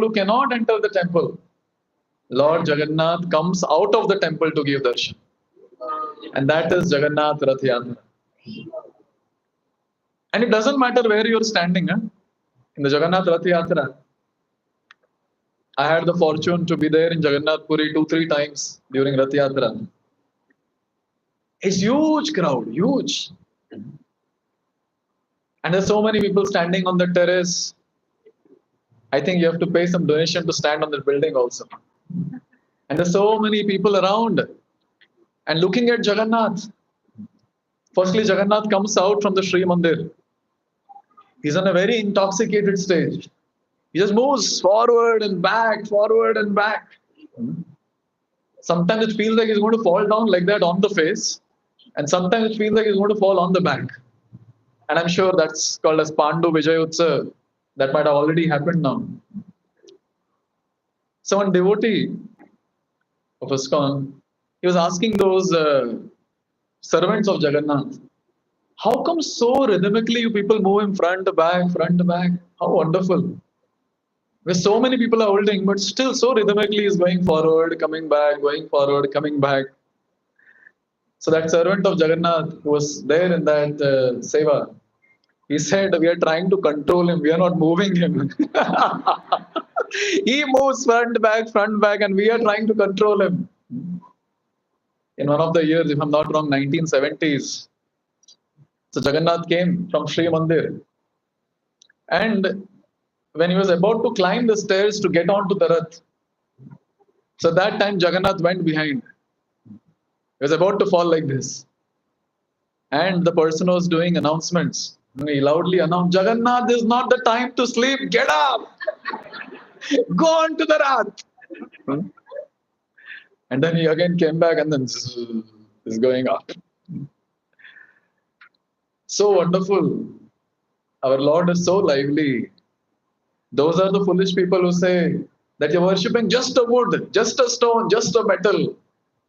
who cannot enter the temple, Lord Jagannath comes out of the temple to give darshan. And that is Jagannath Rath Yatra. And it doesn't matter where you're standing. In the Jagannath Rath Yatra, I had the fortune to be there in Jagannath Puri 2-3 times during Rath Yatra. It's huge crowd, huge. And there's so many people standing on the terrace. I think you have to pay some donation to stand on the building also. And there's so many people around and looking at Jagannath. Firstly, Jagannath comes out from the Sri Mandir. He's on a very intoxicated stage. He just moves forward and back, forward and back. Sometimes it feels like he's going to fall down like that on the face. And sometimes it feels like he's going to fall on the back. And I'm sure that's called as Pandu Vijay Utsav. That might have already happened now. So one devotee of ISKCON, he was asking those servants of Jagannath, how come so rhythmically you people move in front, back, front, back? How wonderful. Where so many people are holding, but still so rhythmically is going forward, coming back, going forward, coming back. So that servant of Jagannath who was there in that seva, he said, we are trying to control him. We are not moving him. He moves front, back, and we are trying to control him. In one of the years, if I'm not wrong, 1970s, so Jagannath came from Sri Mandir. And when he was about to climb the stairs to get onto the Rath, so that time Jagannath went behind. He was about to fall like this. And the person was doing announcements. He loudly announced, Jagannath, this is not the time to sleep. Get up. Go on to the Rath. And then he again came back and then is going up. So wonderful. Our Lord is so lively. Those are the foolish people who say that you're worshipping just a wood, just a stone, just a metal.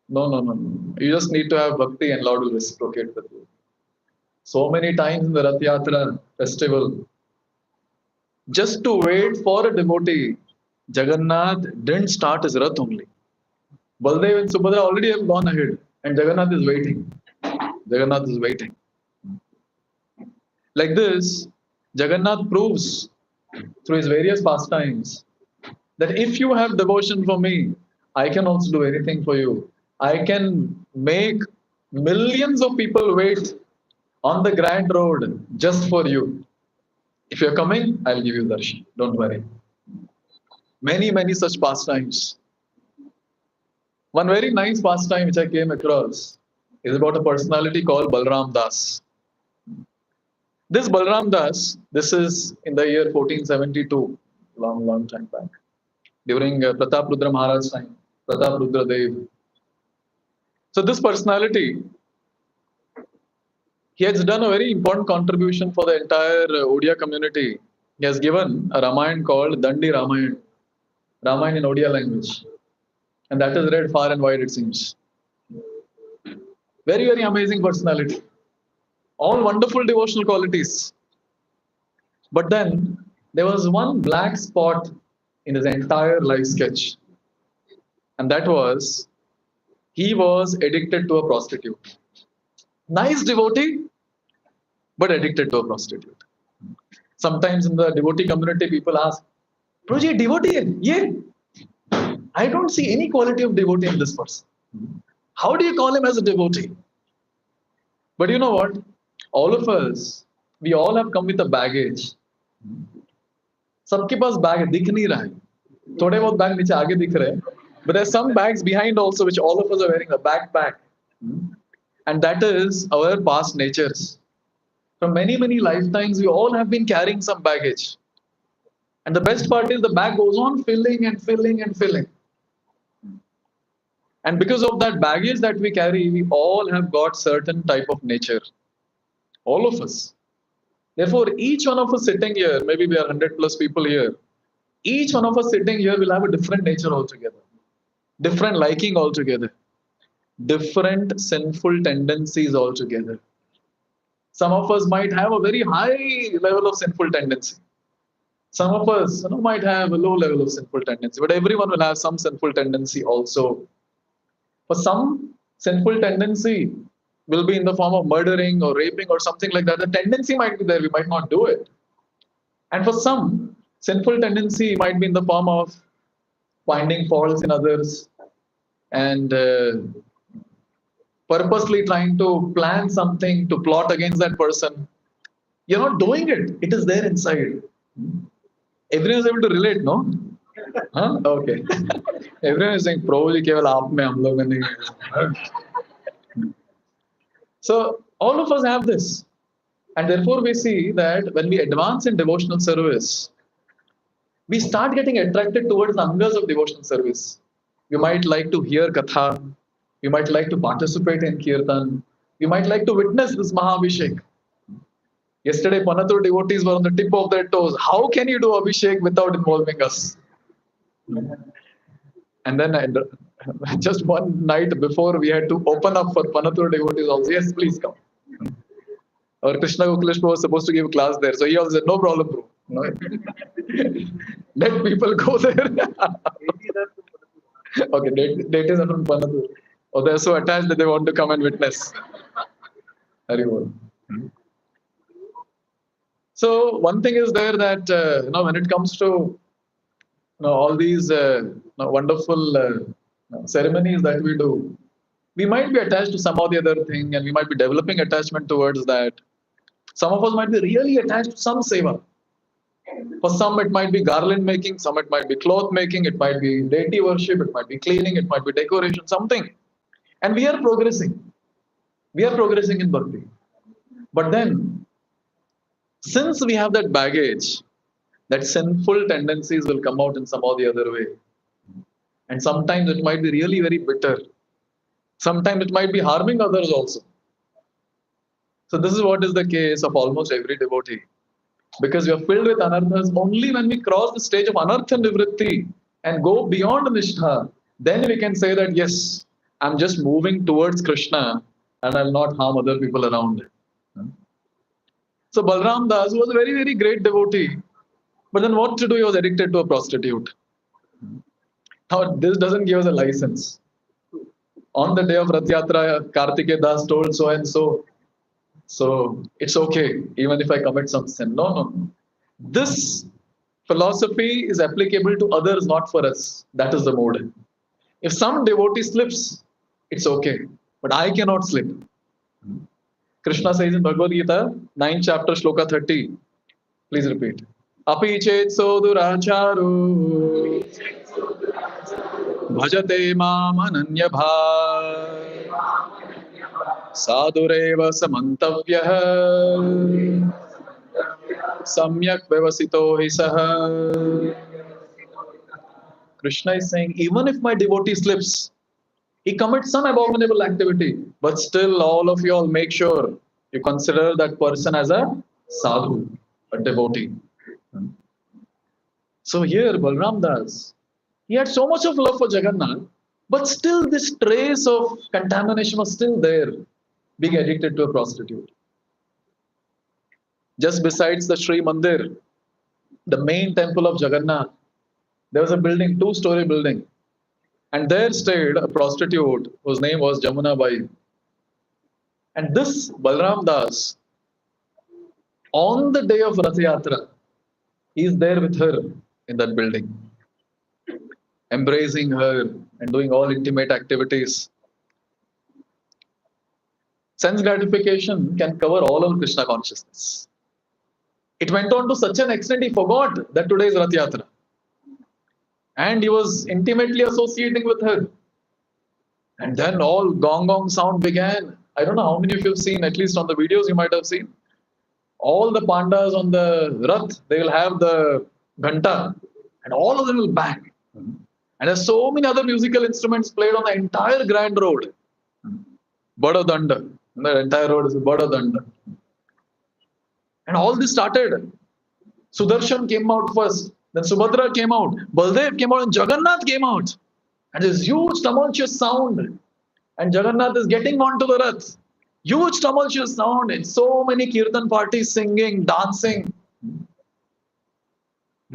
No. You just need to have bhakti and Lord will reciprocate with you. So many times in the Rath Yatra festival, just to wait for a devotee, Jagannath didn't start his Rath only. Baldev and Subhadra already have gone ahead and Jagannath is waiting. Jagannath is waiting. Like this, Jagannath proves through his various pastimes that if you have devotion for me, I can also do anything for you. I can make millions of people wait on the grand road just for you. If you're coming, I'll give you darshan. Don't worry. Many such pastimes. One very nice pastime which I came across is about a personality called Balram Das. This Balram Das, this is in the year 1472, long time back, during Pratap Rudra Maharaj's time, Pratap Rudra Dev. So this personality, he has done a very important contribution for the entire Odia community. He has given a Ramayana called Dandi Ramayana, Ramayana in Odia language. And that is read far and wide, it seems. Very amazing personality. All wonderful devotional qualities. But then there was one black spot in his entire life sketch. And that was, he was addicted to a prostitute. Nice devotee, but addicted to a prostitute. Sometimes in the devotee community, people ask, Prabhuji, devotee? Yeah. I don't see any quality of devotee in this person. How do you call him as a devotee? But you know what? All of us, we all have come with a baggage. सबके पास bag दिख नहीं रहा है. थोड़े बहुत bag नीचे आगे दिख रहे हैं. But there's some bags behind also which all of us are wearing, a backpack. And that is our past natures. From many lifetimes, we all have been carrying some baggage. And the best part is the bag goes on filling and filling and filling. And because of that baggage that we carry, we all have got certain type of nature. All of us. Therefore, each one of us sitting here, maybe we are 100 plus people here, each one of us sitting here will have a different nature altogether. Different liking altogether. Different sinful tendencies altogether. Some of us might have a very high level of sinful tendency. Some of us, might have a low level of sinful tendency, but everyone will have some sinful tendency also. For some, sinful tendency will be in the form of murdering or raping or something like that. The tendency might be there, we might not do it. And for some, sinful tendency might be in the form of finding faults in others and purposely trying to plan something to plot against that person. You're not doing it, it is there inside. Everyone is able to relate, no? Huh? Okay. Everyone is saying, probably keval aap mein hum log mein nahi. So all of us have this. And therefore we see that when we advance in devotional service, we start getting attracted towards the angas of devotional service. You might like to hear katha, you might like to participate in kirtan, you might like to witness this Mahabhishek. Yesterday, Panatur devotees were on the tip of their toes. How can you do Abhishek without involving us? And then just one night before, we had to open up for Panatur devotees also. Yes, please come. Our Krishna Gokulash was supposed to give a class there. So he also said, no problem, bro. Let people go there. Okay, date is from Panatur. Oh, they're so attached that they want to come and witness. Haribol. So one thing is there that when it comes to all these wonderful ceremonies that we do, we might be attached to some or the other thing, and we might be developing attachment towards that. Some of us might be really attached to some seva. For some, it might be garland making, some it might be cloth making, it might be deity worship, it might be cleaning, it might be decoration, something. And we are progressing. We are progressing in bhakti. But then, since we have that baggage, that sinful tendencies will come out in some or the other way. And sometimes it might be really very bitter. Sometimes it might be harming others also. So this is what is the case of almost every devotee. Because we are filled with anarthas. Only when we cross the stage of anartha nivritti and go beyond nishtha, then we can say that yes, I'm just moving towards Krishna and I'll not harm other people around. So Balram Das was a very, very great devotee. But then what to do? He was addicted to a prostitute. Now, this doesn't give us a license. On the day of Rath Yatra, Kartikeya Das told so and so. So it's okay, even if I commit some sin. No. This philosophy is applicable to others, not for us. That is the mode. If some devotee slips, it's okay. But I cannot slip. Krishna says in Bhagavad Gita, 9th chapter, Shloka 30. Please repeat. Api chet soduracharu bhajate mam ananya bha sadureva samantavyah samyak vyavasito hi saha. Krishna is saying, even if my devotee slips, he commits some abominable activity, but still all of you all make sure you consider that person as a sadhu, a devotee. So here, Balram Das, he had so much of love for Jagannath, but still this trace of contamination was still there, being addicted to a prostitute. Just besides the Sri Mandir, the main temple of Jagannath, there was a building, 2-story building. And there stayed a prostitute whose name was Jamuna Bai. And this Balram Das, on the day of Rath Yatra, he is there with her in that building, embracing her and doing all intimate activities. Sense gratification can cover all of Krishna consciousness. It went on to such an extent he forgot that today is Rath Yatra. And he was intimately associating with her. And then all gong sound began. I don't know how many of you have seen, at least on the videos you might have seen. All the pandas on the Rath, they will have the ghanta, and all of them will bang. And there's so many other musical instruments played on the entire grand road. Bada Danda. The entire road is Bada Danda. And all this started. Sudarshan came out first. Then Subhadra came out, Baldev came out, and Jagannath came out. And this huge tumultuous sound. And Jagannath is getting onto the Rath. Huge tumultuous sound. And so many kirtan parties singing, dancing.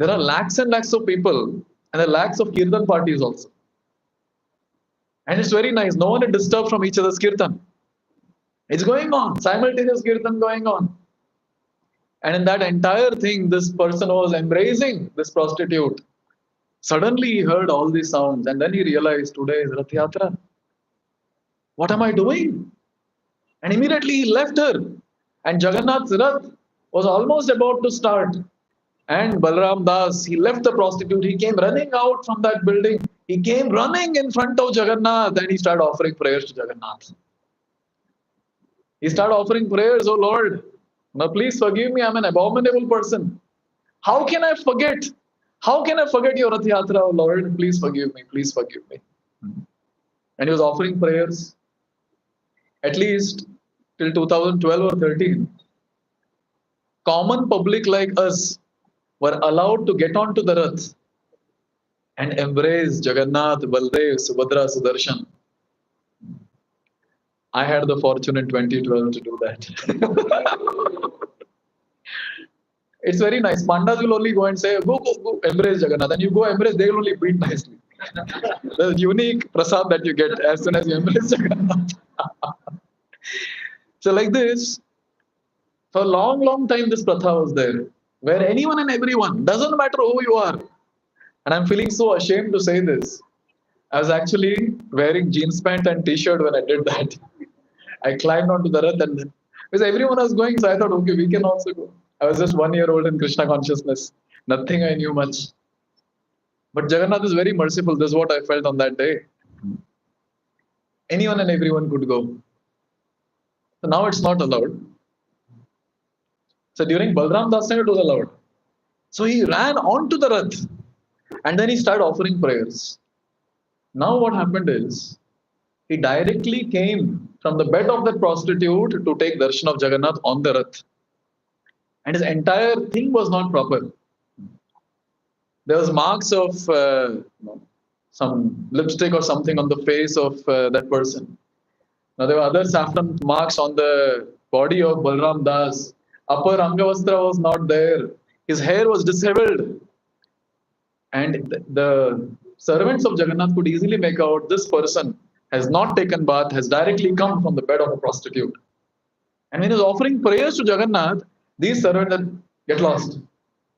There are lakhs and lakhs of people, and there are lakhs of kirtan parties also. And it's very nice. No one is disturbed from each other's kirtan. It's going on, simultaneous kirtan going on. And in that entire thing, this person was embracing this prostitute. Suddenly he heard all these sounds, and then he realized, today is Rath Yatra. What am I doing? And immediately he left her. And Jagannath's Rath was almost about to start. And Balram Das, he left the prostitute. He came running out from that building. He came running in front of Jagannath, and he started offering prayers to Jagannath. He started offering prayers, oh Lord, now please forgive me, I'm an abominable person. How can I forget? How can I forget your Rath Yatra, oh Lord? Please forgive me, please forgive me. And he was offering prayers at least till 2012 or 13. Common public like us were allowed to get onto the Rath and embrace Jagannath, Baldev, Subhadra, Sudarshan. I had the fortune in 2012 to do that. It's very nice. Pandas will only go and say, go, go, go, embrace Jagannath. And you go embrace, they will only beat nicely. The unique prasad that you get as soon as you embrace Jagannath. So like this, for a long, long time this pratha was there, where anyone and everyone, doesn't matter who you are. And I'm feeling so ashamed to say this. I was actually wearing jeans pant and t-shirt when I did that. I climbed onto the Rath, and because everyone was going, so I thought, okay, we can also go. I was just 1 year old in Krishna consciousness. Nothing I knew much. But Jagannath is very merciful. This is what I felt on that day. Anyone and everyone could go. So now it's not allowed. So during Balram Das time it was allowed. So he ran onto the Rath and then he started offering prayers. Now what happened is, he directly came from the bed of that prostitute to take darshan of Jagannath on the Rath. And his entire thing was not proper. There was marks of some lipstick or something on the face of that person. Now there were other saffron marks on the body of Balram Das. Upper Angavastra was not there. His hair was disheveled. And the servants of Jagannath could easily make out this person has not taken bath, has directly come from the bed of a prostitute. And when he was offering prayers to Jagannath, these servants said, get lost.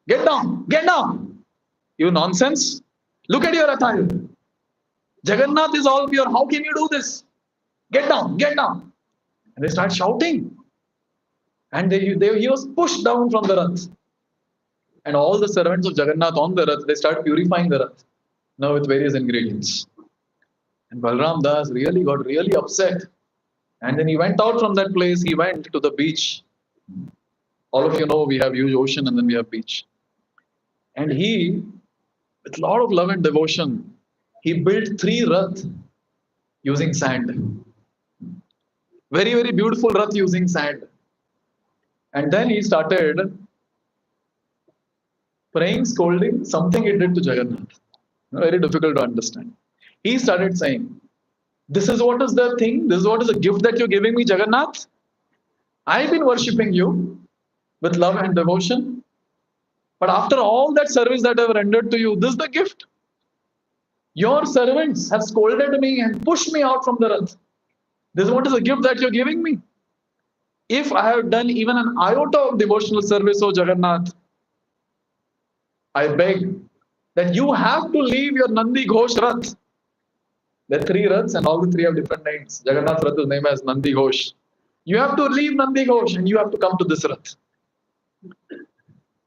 Get down, get down. You nonsense. Look at your attire. Jagannath is all pure. How can you do this? Get down, get down. And they start shouting. And he was pushed down from the Rath. And all the servants of Jagannath on the Rath, they start purifying the Rath. Now with various ingredients. And Balram Das really got really upset. And then he went out from that place. He went to the beach. All of you know we have huge ocean and then we have beach. And he, with a lot of love and devotion, he built 3 Rath using sand. Very, very beautiful Rath using sand. And then he started praying, scolding, something he did to Jagannath. Very difficult to understand. He started saying, this is what is the thing, this is what is the gift that you're giving me, Jagannath. I've been worshipping you with love and devotion. But after all that service that I've rendered to you, this is the gift. Your servants have scolded me and pushed me out from the Rath. This is what is the gift that you're giving me. If I have done even an iota of devotional service, O Jagannath, I beg that you have to leave your Nandi Ghosh Rath. There are 3 Raths and all the 3 have different names. Jagannath Rath is named as Nandi Ghosh. You have to leave Nandi Ghosh and you have to come to this Rath.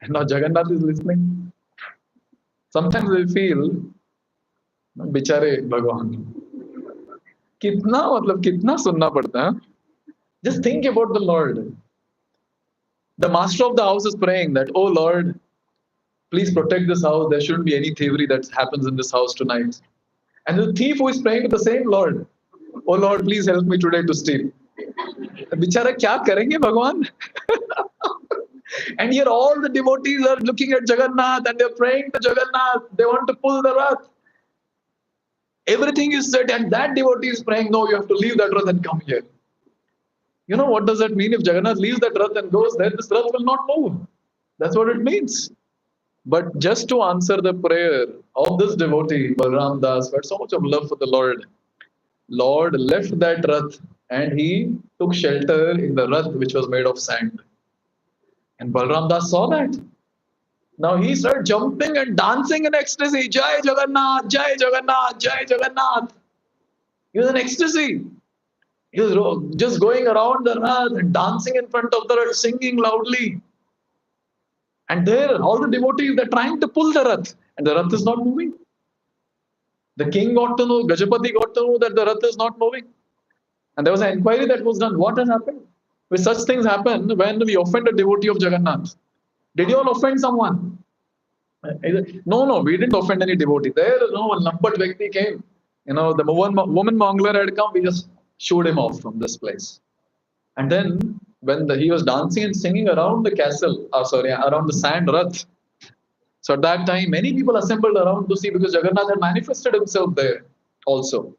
And now Jagannath is listening. Sometimes we feel, Bichare Bhagwan. Kitna sunna padta hai? Just think about the Lord. The master of the house is praying that, oh Lord, please protect this house. There shouldn't be any thievery that happens in this house tonight. And the thief who is praying to the same Lord, oh Lord, please help me today to steal. Bichara kya karenge Bhagwan? And here all the devotees are looking at Jagannath and they're praying to Jagannath. They want to pull the Rath. Everything is set and that devotee is praying, no, you have to leave that Rath and come here. You know what does that mean? If Jagannath leaves that Rath and goes there, this Rath will not move. That's what it means. But just to answer the prayer of this devotee, Balram Das, who had so much of love for the Lord left that Rath and he took shelter in the Rath which was made of sand. And Balram Das saw that. Now he started jumping and dancing in ecstasy. Jai Jagannath, Jai Jagannath, Jai Jagannath. He was in ecstasy. He was just going around the Rath and dancing in front of the Rath, singing loudly. And there, all the devotees, they're trying to pull the Rath, and the Rath is not moving. The king got to know, Gajapati got to know that the Rath is not moving. And there was an inquiry that was done. What has happened? When such things happen when we offend a devotee of Jagannath. Did you all offend someone? No, we didn't offend any devotee. There, one Lampat Vyakti came. The woman mongler had come, we just shooed him off from this place. And then, when he was dancing and singing around the castle, around the sand Rath. So at that time, many people assembled around to see because Jagannath had manifested himself there also.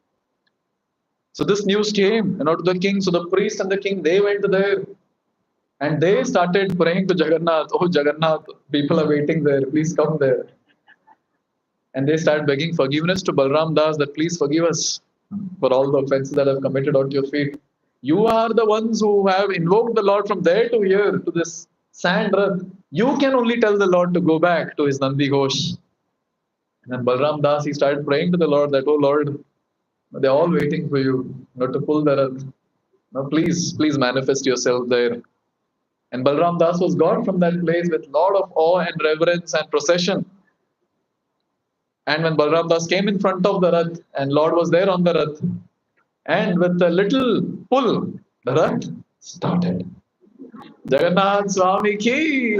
So this news came, to the king. So the priest and the king, they went there. And they started praying to Jagannath. Oh, Jagannath, people are waiting there. Please come there. And they started begging forgiveness to Balram Das that please forgive us for all the offenses that I've committed onto your feet. You are the ones who have invoked the Lord from there to here, to this sand Rath. You can only tell the Lord to go back to his Nandi Ghosh. And then Balram Das, he started praying to the Lord that, oh Lord, they're all waiting for you, to pull the Rath. Now, please manifest yourself there. And Balram Das was gone from that place with a lot of awe and reverence and procession. And when Balram Das came in front of the Rath, and Lord was there on the Rath, and with a little pull, the Rath started. Jagannath Swami ki!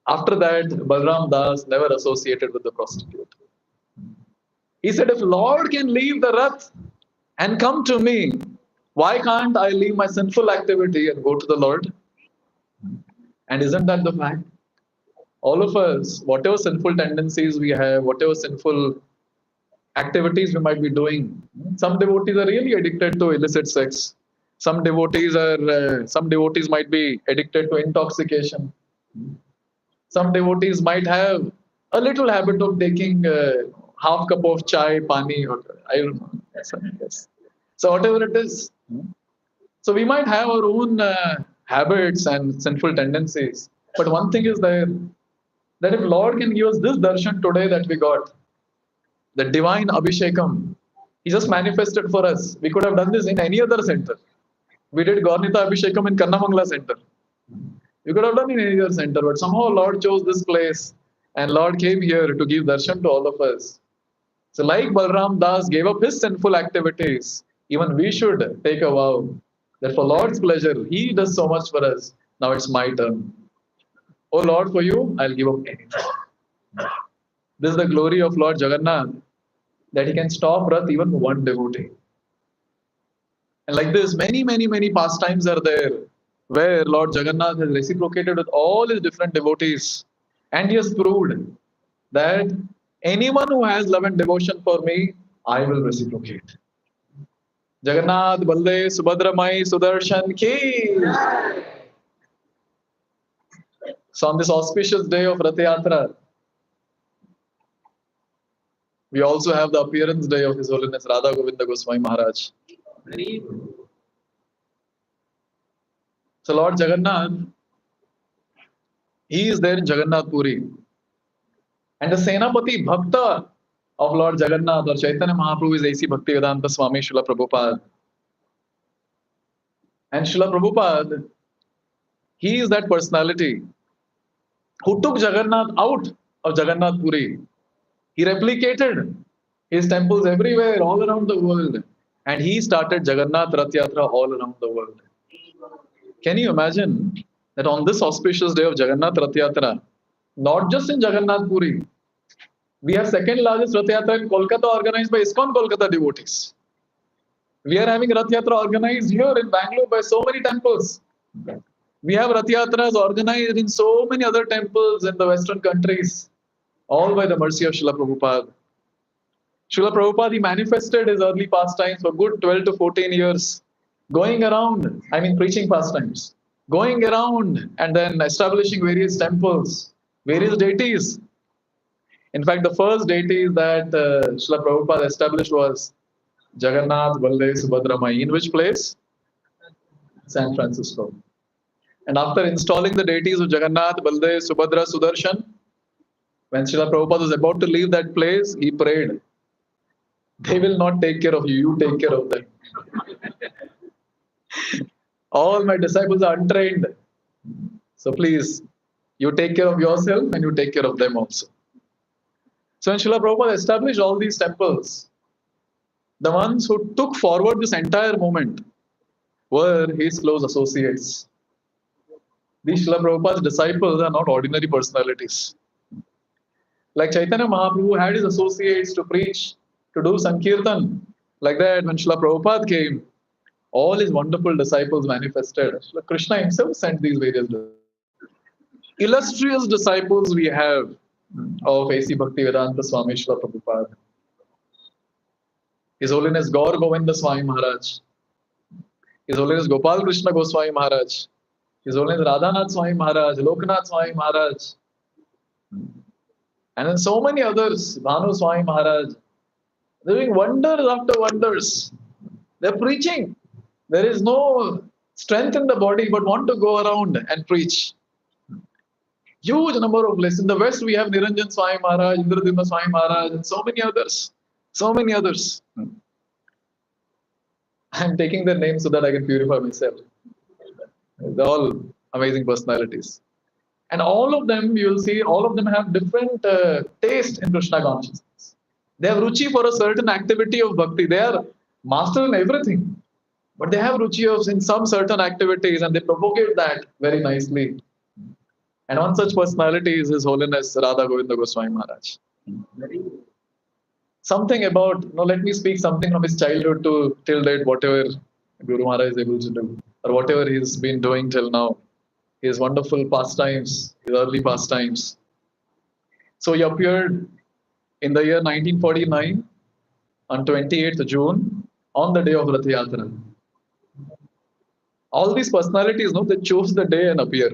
After that, Balram Das never associated with the prostitute. He said, if Lord can leave the Rath and come to me, why can't I leave my sinful activity and go to the Lord? And isn't that the fact? All of us, whatever sinful tendencies we have, whatever sinful activities we might be doing, some devotees are really addicted to illicit sex. Some devotees might be addicted to intoxication. Some devotees might have a little habit of taking half cup of chai, pani, or I don't know. Yes. So whatever it is. So we might have our own habits and sinful tendencies. But one thing is there, that if Lord can give us this darshan today that we got, the divine Abhishekam, He just manifested for us. We could have done this in any other center. We did Gaurnita Abhishekam in Kannamangala center. We could have done in any other center, but somehow Lord chose this place and Lord came here to give darshan to all of us. So like Balram Das gave up his sinful activities, even we should take a vow that for Lord's pleasure, He does so much for us. Now it's my turn. Oh Lord, for you, I'll give up anything. This is the glory of Lord Jagannath, that He can stop Rath even for one devotee. And like this, many pastimes are there where Lord Jagannath has reciprocated with all His different devotees. And He has proved that anyone who has love and devotion for me, I will reciprocate. Jagannath, Balde, Subhadra Mai, Sudarshan ki. So on this auspicious day of Rath Yatra, we also have the appearance day of His Holiness Radha Govind Goswami Maharaj. So Lord Jagannath, He is there in Jagannath Puri. And the Senapati Bhakta of Lord Jagannath or Chaitanya Mahaprabhu is A.C. Bhaktivedanta Swami Srila Prabhupada. And Srila Prabhupada, he is that personality who took Jagannath out of Jagannath Puri. He replicated his temples everywhere, all around the world. And he started Jagannath Rath Yatra all around the world. Can you imagine that on this auspicious day of Jagannath Rath Yatra, not just in Jagannath Puri, we have second largest Rath Yatra in Kolkata organized by ISKCON Kolkata devotees. We are having Rath Yatra organized here in Bangalore by so many temples. We have Rath Yatras organized in so many other temples in the Western countries, all by the mercy of Srila Prabhupada. Srila Prabhupada, he manifested his early pastimes for good 12 to 14 years, going around, preaching pastimes, going around and then establishing various temples, various deities. In fact, the first deity that Srila Prabhupada established was Jagannath, Baldev, Subhadra Mai. In which place? San Francisco. And after installing the deities of Jagannath, Baldev, Subhadra, Sudarshan, when Srila Prabhupada was about to leave that place, he prayed, they will not take care of you, you take care of them. All my disciples are untrained. So please, you take care of yourself and you take care of them also. So when Srila Prabhupada established all these temples, the ones who took forward this entire movement were his close associates. These Srila Prabhupada's disciples are not ordinary personalities. Like Chaitanya Mahaprabhu had his associates to preach, to do Sankirtan. Like that, when Srila Prabhupada came, all his wonderful disciples manifested. Srila Krishna himself sent these various illustrious disciples we have of A.C. Bhaktivedanta Swami Srila Prabhupada. His Holiness Radha Govind Swami Maharaj. His Holiness Gopal Krishna Goswami Maharaj. His Holiness Radhanath Swami Maharaj, Lokanath Swami Maharaj. And then so many others, Bhanu Swami Maharaj. They're doing wonders after wonders. They're preaching. There is no strength in the body but want to go around and preach. Huge number of lists. In the West, we have Niranjan Swami Maharaj, Indradimma Swami Maharaj, and so many others. So many others. I'm taking their names so that I can purify myself. They're all amazing personalities. And all of them, you will see, all of them have different taste in Krishna consciousness. They have ruchi for a certain activity of bhakti. They are master in everything. But they have ruchi of in some certain activities and they propagate that very nicely. And one such personality is His Holiness Radha Govind Goswami Maharaj. Something about, let me speak something from his childhood to till date, whatever Guru Maharaj is able to do, or whatever he's been doing till now. His wonderful pastimes, his early pastimes. So he appeared in the year 1949 on 28th June on the day of Rath Yatra. All these personalities, they choose the day and appear.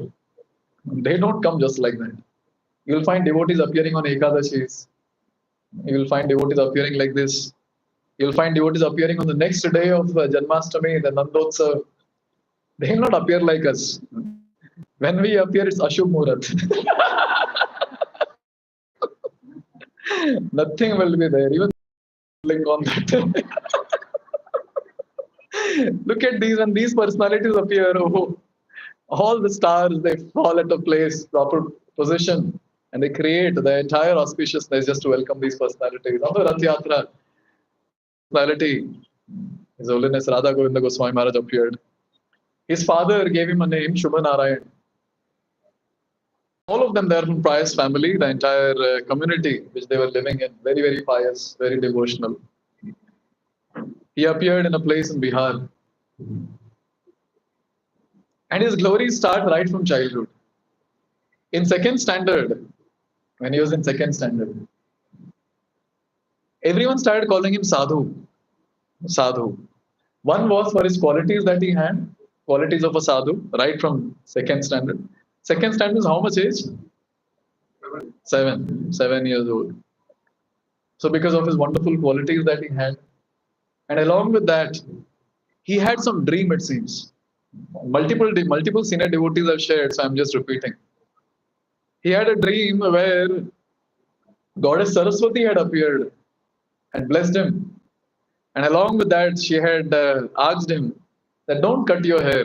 They don't come just like that. You will find devotees appearing on Ekadashis. You will find devotees appearing like this. You will find devotees appearing on the next day of Janmashtami, the Nandotsav. They will not appear like us. When we appear, it's Ashubh Murat. Nothing will be there. Even link on that. Look at these, when these personalities appear, all the stars, they fall at a place, proper position, and they create the entire auspiciousness just to welcome these personalities. On the Rath Yatra, personality, His Holiness Radha Govind Goswami Maharaj appeared. His father gave him a name, Shubha Narayan. All of them, they are from pious family, the entire community which they were living in, very, very pious, very devotional. He appeared in a place in Bihar. And his glories start right from childhood. In second standard, when he was in second standard, everyone started calling him Sadhu. Sadhu. One was for his qualities that he had, qualities of a sadhu, right from second standard. Second standard is how much age? 7 years old. So because of his wonderful qualities that he had, and along with that, he had some dream, it seems. Multiple senior devotees have shared, so I'm just repeating. He had a dream where Goddess Saraswati had appeared and blessed him. And along with that, she had asked him that don't cut your hair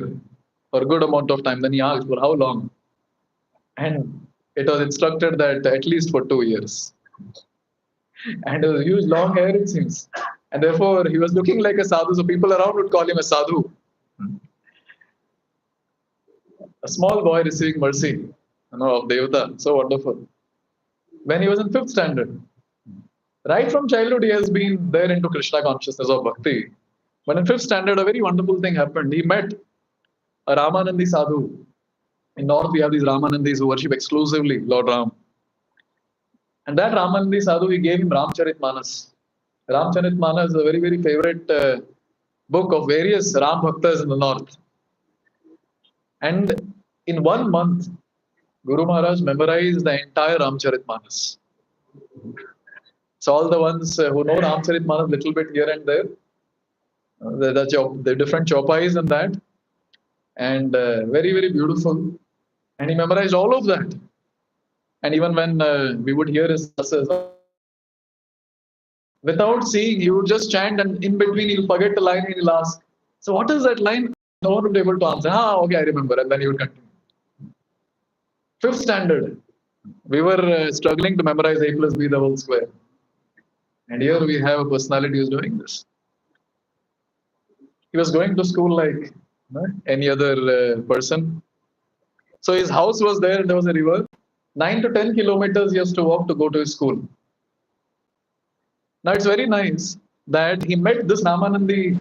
for a good amount of time. Then he asked for how long. And it was instructed that at least for 2 years. And it was huge long hair, it seems. And therefore, he was looking like a sadhu, so people around would call him a sadhu. A small boy receiving mercy of Devata, so wonderful. When he was in 5th standard, right from childhood, he has been there into Krishna consciousness of bhakti. But in 5th standard, a very wonderful thing happened. He met a Ramanandi sadhu. In North, we have these Ramanandis who worship exclusively Lord Ram. And that Ramanandi sadhu, he gave him Ramcharitmanas. Ramcharitmanas is a very, very favorite book of various Ram Bhaktas in the North. And in 1 month, Guru Maharaj memorized the entire Ramcharitmanas. So all the ones who know Ramcharitmanas little bit here and there, the different chopais and that, and very, very beautiful. And he memorized all of that. And even when we would hear his classes, without seeing, he would just chant, and in between, he'll forget the line and he'll ask, "So, what is that line?" No one would be able to answer. Ah, okay, I remember. And then he would continue. Fifth standard, we were struggling to memorize A plus B the whole square. And here we have a personality who's doing this. He was going to school like any other person. So his house was there, and there was a river. 9 to 10 kilometers he has to walk to go to his school. Now it's very nice that he met this Namanandi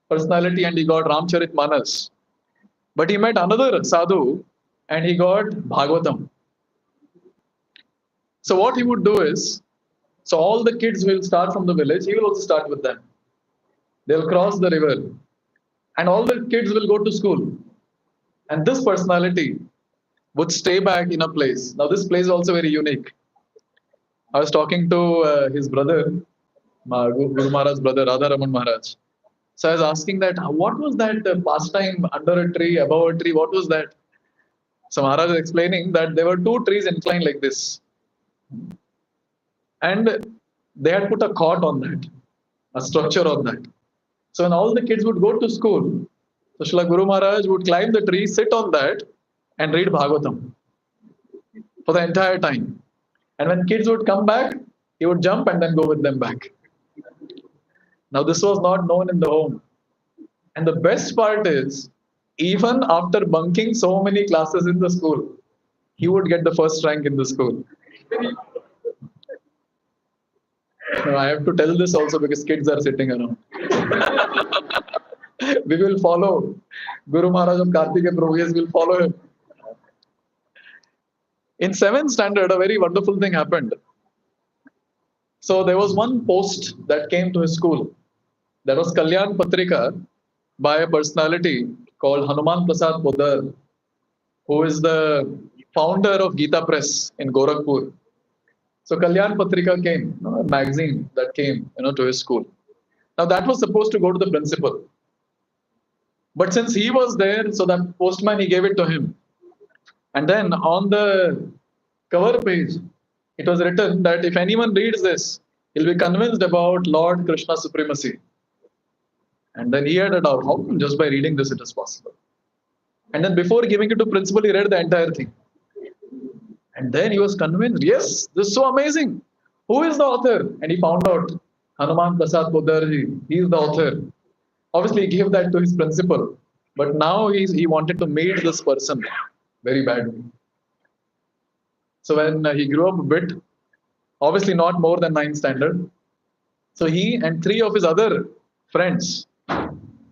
personality and he got Ramcharitmanas. But he met another sadhu and he got Bhagavatam. So what he would do is, so all the kids will start from the village, he will also start with them. They'll cross the river and all the kids will go to school. And this personality would stay back in a place. Now this place is also very unique. I was talking to his brother, Guru Maharaj's brother, Radha Govind Maharaj. So I was asking that, what was that pastime under a tree, above a tree? What was that? So Maharaj is explaining that there were two trees inclined like this. And they had put a cot on that, a structure on that. So when all the kids would go to school, so Srila Guru Maharaj would climb the tree, sit on that, and read Bhagavatam for the entire time. And when kids would come back, he would jump and then go with them back. Now, this was not known in the home. And the best part is, even after bunking so many classes in the school, he would get the first rank in the school. Now, I have to tell this also because kids are sitting around. We will follow Guru Maharaj of Kartikeya Prabhu. Yes, we'll follow him. In 7th standard, a very wonderful thing happened. So there was one post that came to his school. That was Kalyan Patrika by a personality called Hanuman Prasad Podar, who is the founder of Gita Press in Gorakhpur. So Kalyan Patrika came, a magazine that came, to his school. Now that was supposed to go to the principal. But since he was there, so that postman, he gave it to him. And then on the cover page, it was written that if anyone reads this, he'll be convinced about Lord Krishna's supremacy. And then he had a doubt, how come just by reading this it is possible? And then before giving it to principal, he read the entire thing. And then he was convinced, yes, this is so amazing. Who is the author? And he found out, Hanuman Prasad Podarji, he is the author. Obviously, he gave that to his principal. But now he wanted to meet this person very badly. So when he grew up a bit, obviously not more than 9th standard, so he and 3 of his other friends,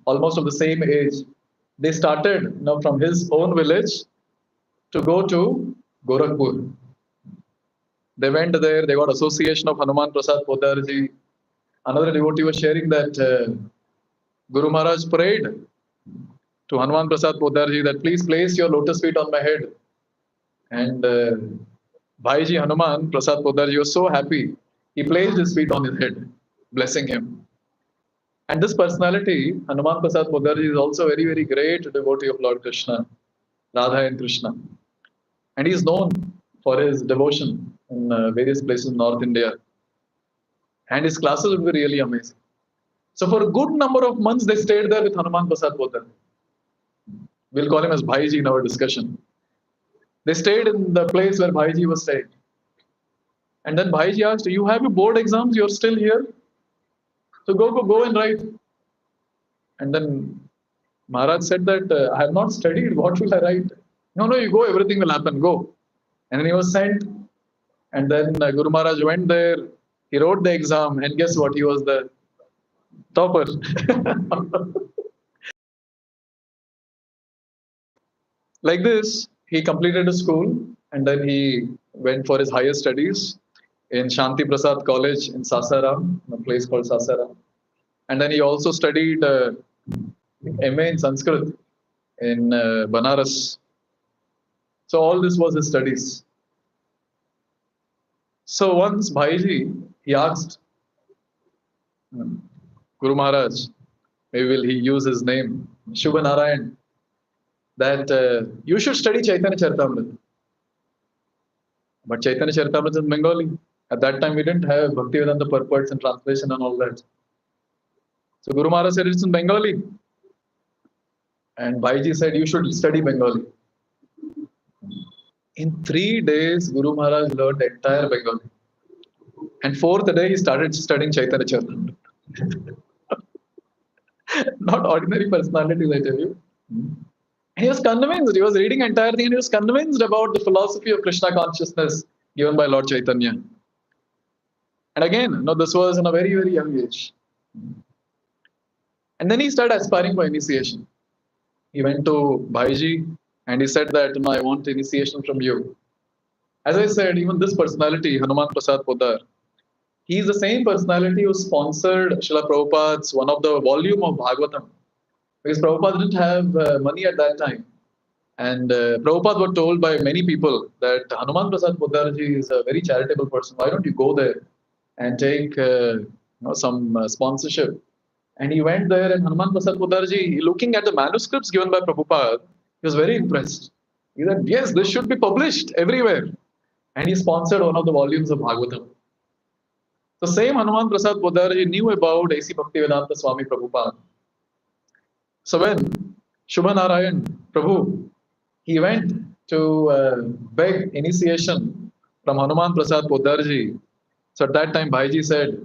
almost of the same age, they started from his own village to go to Gorakhpur. They went there, they got association of Hanuman Prasad Podarji. Another devotee was sharing that Guru Maharaj prayed to Hanuman Prasad Podarji that please place your lotus feet on my head. And Bhaiji Hanuman Prasad Podarji was so happy, he placed his feet on his head, blessing him. And this personality, Hanuman Prasad Podarji, is also a very, very great devotee of Lord Krishna, Radha and Krishna. And he is known for his devotion in various places in North India. And his classes would be really amazing. So for a good number of months, they stayed there with Hanuman Prasad Podarji. We'll call him as Bhaiji in our discussion. They stayed in the place where Bhaiji was staying. And then Bhaiji asked, you have your board exams, you're still here? So go and write. And then Maharaj said that, I have not studied, what will I write? No, you go, everything will happen, go. And then he was sent. And then Guru Maharaj went there, he wrote the exam, and guess what? He was the topper. Like this, he completed his school and then he went for his higher studies in Shanti Prasad College in Sasaram, a place called Sasaram. And then he also studied MA in Sanskrit in Banaras. So all this was his studies. So once Bhaiji, he asked Guru Maharaj, maybe will he use his name, Shubha Narayan, that you should study Chaitanya Charitamrita. But Chaitanya Charitamrita is in Bengali. At that time, we didn't have Bhaktivedanta purports and translation and all that. So Guru Maharaj said it's in Bengali. And Bhaiji said, you should study Bengali. In 3 days, Guru Maharaj learned entire Bengali. And 4th day, he started studying Chaitanya Charitamrita. Not ordinary personalities, I tell you. And he was convinced, he was reading entire thing, and he was convinced about the philosophy of Krishna consciousness given by Lord Chaitanya. And again, this was in a very, very young age. And then he started aspiring for initiation. He went to Bhaiji and he said that, I want initiation from you. As I said, even this personality, Hanuman Prasad Poddar, he is the same personality who sponsored Srila Prabhupada's one of the volume of Bhagavatam. Because Prabhupada didn't have money at that time. And Prabhupada was told by many people that Hanuman Prasad Poddarji is a very charitable person. Why don't you go there and take some sponsorship? And he went there, and Hanuman Prasad Poddarji, looking at the manuscripts given by Prabhupada, he was very impressed. He said, yes, this should be published everywhere. And he sponsored one of the volumes of Bhagavatam. The same Hanuman Prasad Poddarji knew about A.C. Bhaktivedanta Swami Prabhupada. So when Shubha Narayan Prabhu, he went to beg initiation from Hanuman Prasad Poddarji. So at that time, Bhaiji said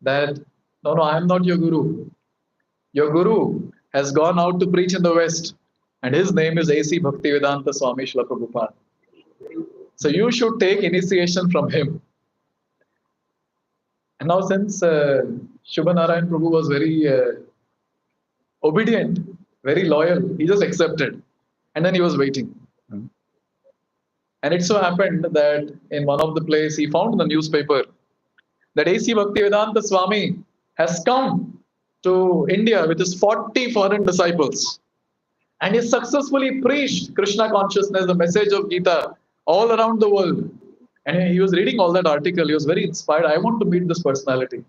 that, no, I am not your guru. Your guru has gone out to preach in the West, and his name is A.C. Bhaktivedanta Swami Srila Prabhupada. So you should take initiation from him. And now since Shubha Narayan Prabhu was very obedient, very loyal, he just accepted. And then he was waiting. And it so happened that in one of the places he found in the newspaper that A.C. Bhaktivedanta Swami has come to India with his 40 foreign disciples. And he successfully preached Krishna consciousness, the message of Gita, all around the world. And he was reading all that article. He was very inspired. I want to meet this personality.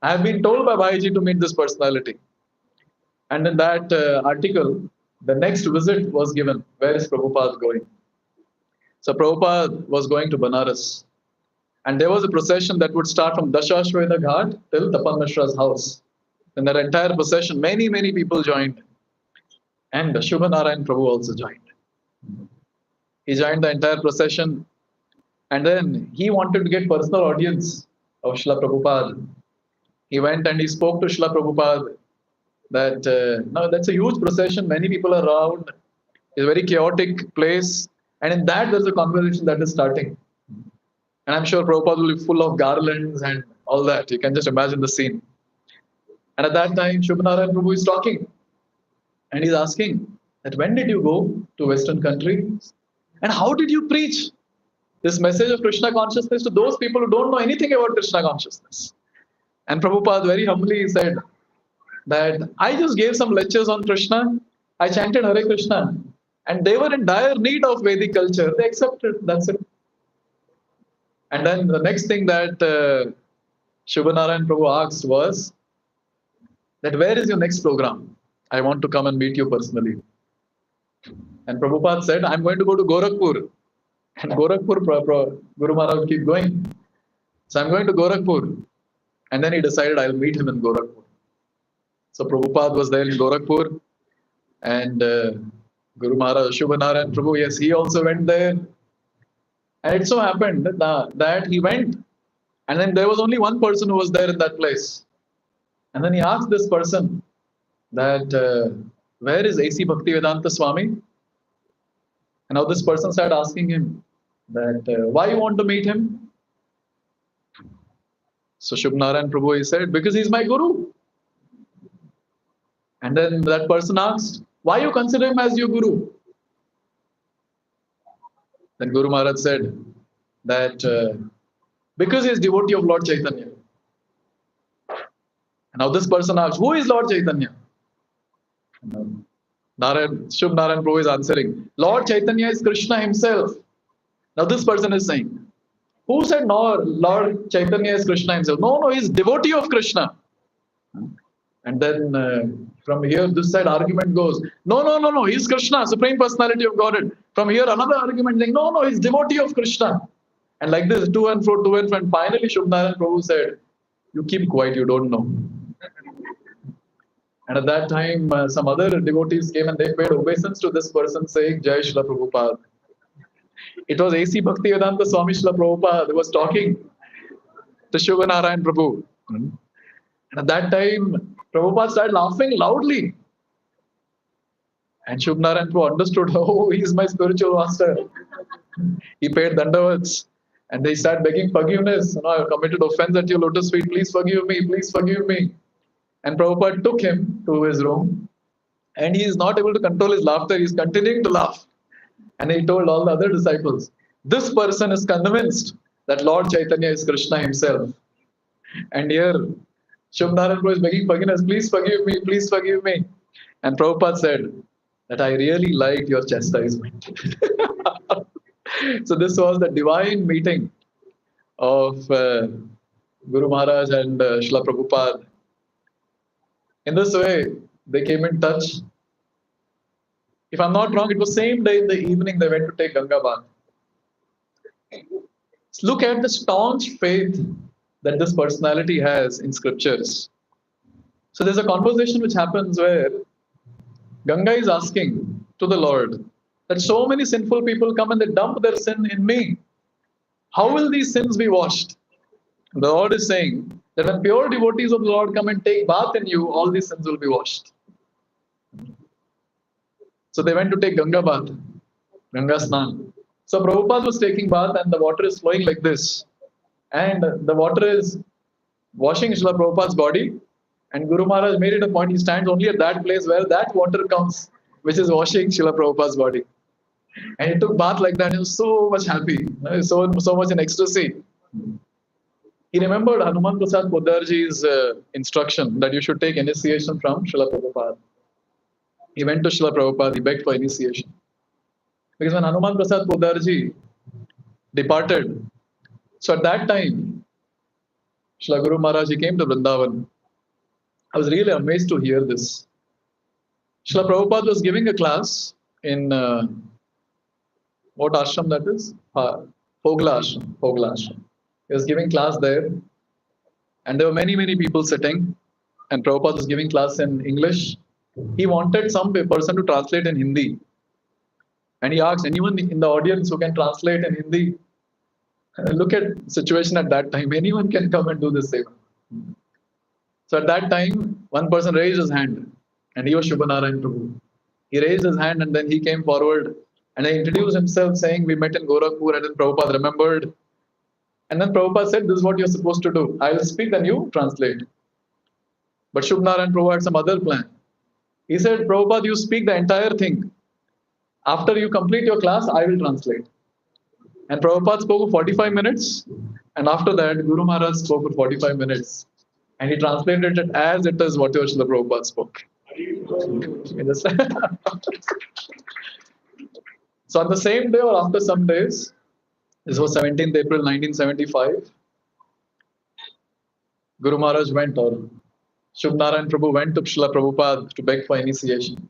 I have been told by Bhaiji to meet this personality. And in that article, the next visit was given. Where is Prabhupada going? So Prabhupada was going to Banaras. And there was a procession that would start from Dashashwamedha Ghat till Tapan Mishra's house. In that entire procession, many, many people joined. And Shubha Narayan Prabhu also joined. He joined the entire procession. And then he wanted to get personal audience of Srila Prabhupada. He went and he spoke to Srila Prabhupada that, no, that's a huge procession. Many people are around. It's a very chaotic place. And in that, there's a conversation that is starting. And I'm sure Prabhupada will be full of garlands and all that. You can just imagine the scene. And at that time, Shubha Narayan Prabhu is talking. And he's asking that when did you go to Western countries? And how did you preach this message of Krishna consciousness to those people who don't know anything about Krishna consciousness? And Prabhupada very humbly said that I just gave some lectures on Krishna. I chanted Hare Krishna. And they were in dire need of Vedic culture. They accepted. That's it. And then the next thing that Shubha Narayan Prabhu asked was that where is your next program? I want to come and meet you personally. And Prabhupada said, I'm going to go to Gorakhpur. And Gorakhpur, Guru Maharaj would keep going. So I'm going to Gorakhpur. And then he decided I'll meet him in Gorakhpur. So Prabhupada was there in Gorakhpur. And Guru Maharaj, Shubha Narayan Prabhu, yes, he also went there. And it so happened that he went. And then there was only one person who was there in that place. And then he asked this person that, where is A.C. Bhaktivedanta Swami? And now this person started asking him that, why you want to meet him? So Shubha Narayan Prabhu, he said, because he's my guru. And then that person asked, why you consider him as your guru? Then Guru Maharaj said that because he is devotee of Lord Chaitanya. And now this person asked, who is Lord Chaitanya? Shubh Narayan Prabhu is answering, Lord Chaitanya is Krishna himself. Now this person is saying, who said no, Lord Chaitanya is Krishna himself? No, no, he's devotee of Krishna. And then from here, this side argument goes, no, no, no, no, he's Krishna, Supreme Personality of Godhead. From here, another argument saying, no, no, he's devotee of Krishna. And like this, to and fro, to and fro. And finally, Shubh Narayan Prabhu said, you keep quiet, you don't know. And at that time, some other devotees came and they paid obeisance to this person saying, Jai Shila Prabhupada. It was A.C. Bhaktivedanta Swami Shila Prabhupada who was talking to Shubha Narayan Prabhu. And at that time, Prabhupada started laughing loudly. And Shubha Narayan Prabhu understood, oh, he is my spiritual master. He paid dandavats. And they started begging forgiveness. You know, I have committed offense at your lotus feet. Please forgive me. Please forgive me. And Prabhupada took him to his room. And he is not able to control his laughter. He is continuing to laugh. And he told all the other disciples, this person is convinced that Lord Chaitanya is Krishna himself. And here, Shubh Narayan Prabhu is begging forgiveness. Please forgive me. Please forgive me. And Prabhupada said that I really liked your chastisement. So this was the divine meeting of Guru Maharaj and Srila Prabhupada. In this way, they came in touch. If I'm not wrong, it was same day in the evening they went to take Ganga bath. Look at the staunch faith that this personality has in scriptures. So there's a conversation which happens where Ganga is asking to the Lord that so many sinful people come and they dump their sin in me. How will these sins be washed? The Lord is saying that when pure devotees of the Lord come and take bath in you, all these sins will be washed. So they went to take Ganga bath, Ganga Snan. So Prabhupada was taking bath and the water is flowing like this. And the water is washing Srila Prabhupada's body. And Guru Maharaj made it a point, he stands only at that place where that water comes, which is washing Srila Prabhupada's body. And he took bath like that. He was so much happy, so much in ecstasy. He remembered Hanuman Prasad Podarji's instruction that you should take initiation from Srila Prabhupada. He went to Srila Prabhupada, he begged for initiation. Because when Hanuman Prasad Podarji departed, so at that time, Srila Guru Maharaj, he came to Vrindavan. I was really amazed to hear this. Srila Prabhupada was giving a class in what ashram that is? Pogla ashram. He was giving class there. And there were many, many people sitting. And Prabhupada was giving class in English. He wanted some person to translate in Hindi. And he asked anyone in the audience who can translate in Hindi. Look at situation at that time. Anyone can come and do the same. So at that time, one person raised his hand. And he was Shubha Narayan Prabhu. He raised his hand and then he came forward. And he introduced himself saying, we met in Gorakhpur. And then Prabhupada remembered. And then Prabhupada said, this is what you're supposed to do. I will speak and you translate. But Shubha Narayan Prabhu had some other plan. He said, Prabhupada, you speak the entire thing. After you complete your class, I will translate. And Prabhupada spoke for 45 minutes. And after that, Guru Maharaj spoke for 45 minutes. And he translated it as it is whatever Srila Prabhupada spoke. So on the same day or after some days, this was 17th April 1975, Guru Maharaj went, or Shubh Narayan Prabhu went to Srila Prabhupada to beg for initiation.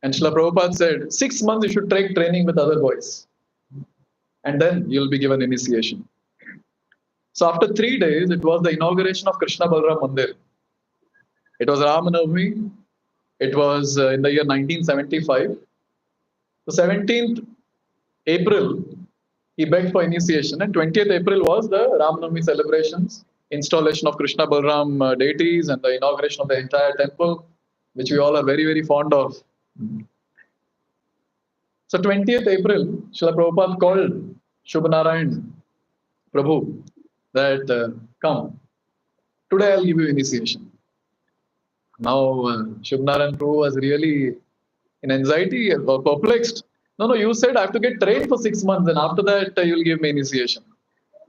And Srila Prabhupada said, 6 months you should take training with other boys. And then you'll be given initiation. So after 3 days, it was the inauguration of Krishna Balram Mandir. It was Ramanavami. It was in the year 1975. So 17th April, he begged for initiation. And 20th April was the Ramanavami celebrations, installation of Krishna Balram deities and the inauguration of the entire temple, which we all are very, very fond of. So 20th April, Srila Prabhupada called Shubha Narayan Prabhu that come, today I'll give you initiation. Now Shubha Narayan Prabhu was really in anxiety or perplexed. No, you said I have to get trained for 6 months and after that you'll give me initiation.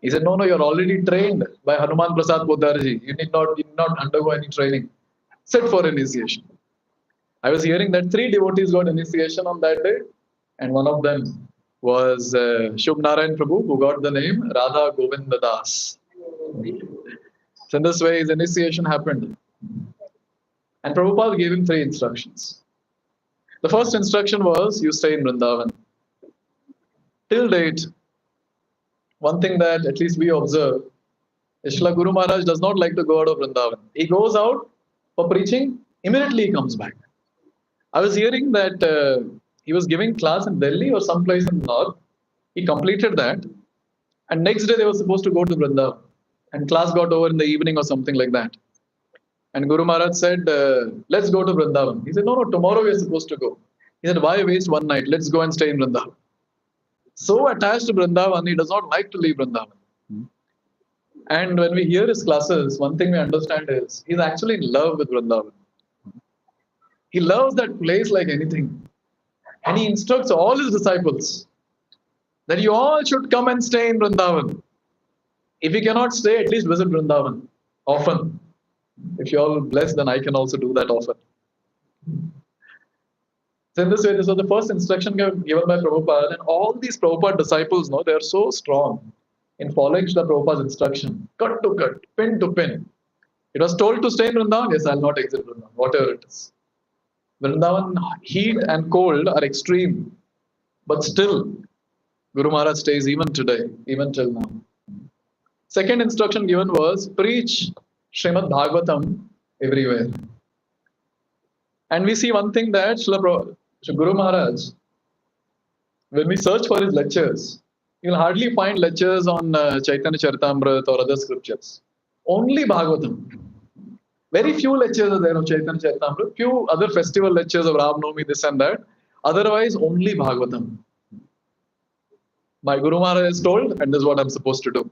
He said, no, you're already trained by Hanuman Prasad Podarji. You need not undergo any training. Sit for initiation. I was hearing that 3 devotees got initiation on that day, and one of them was Shubh Narayan Prabhu, who got the name Radha Govind Das. So in this way, his initiation happened. And Prabhupada gave him 3 instructions. The first instruction was, you stay in Vrindavan. Till date, one thing that at least we observe, Ishla Guru Maharaj does not like to go out of Vrindavan. He goes out for preaching, immediately he comes back. I was hearing that he was giving class in Delhi or someplace in the north. He completed that, and next day they were supposed to go to Vrindavan, and class got over in the evening or something like that. And Guru Maharaj said, let's go to Vrindavan. He said, no, tomorrow we are supposed to go. He said, why waste one night? Let's go and stay in Vrindavan. So attached to Vrindavan, he does not like to leave Vrindavan. And when we hear his classes, one thing we understand is he's actually in love with Vrindavan. He loves that place like anything. And he instructs all his disciples that you all should come and stay in Vrindavan. If you cannot stay, at least visit Vrindavan often. If you're all blessed, then I can also do that often. So in this way, this was the first instruction given by Prabhupada. And all these Prabhupada disciples, they are so strong in following Srila Prabhupada's instruction. Cut to cut, pin to pin. It was told to stay in Vrindavan. Yes, I'll not exit Vrindavan, whatever it is. Vrindavan heat and cold are extreme. But still, Guru Maharaj stays even today, even till now. Second instruction given was, preach Srimad Bhagavatam everywhere. And we see one thing that Srila Guru Maharaj, when we search for his lectures, you'll hardly find lectures on Chaitanya Charitamrita or other scriptures. Only Bhagavatam. Very few lectures are there of Chaitanya Charitamrita, few other festival lectures of Ram Navami, this and that. Otherwise, only Bhagavatam. My Guru Maharaj is told, and this is what I'm supposed to do.